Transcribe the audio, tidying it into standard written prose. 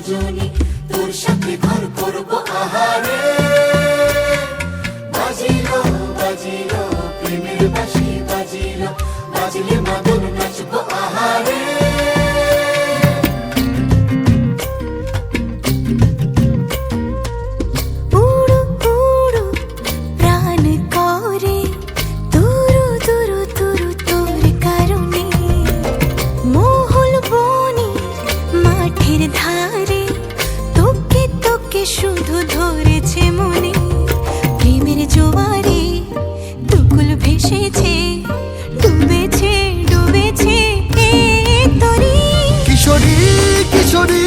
রজনী, তোর সাথে ঘর করবো আহারে। বাজিলো বাজিলো প্রেমের বাঁশি বাজিলো, বাজলে মাদল নাচবো আহারে। উড়ো উড়ো প্রাণ করে তুরু তুরু তুরু তোর কারণে, মহল বনে মাঠের ধারে তোকে তোকে শুধু ধরেছে মনে। প্রেমের জোয়ারে দুকুল ভেসেছে, ডুবেছে ডুবেছে এ তরি। কিশোরী কিশোরী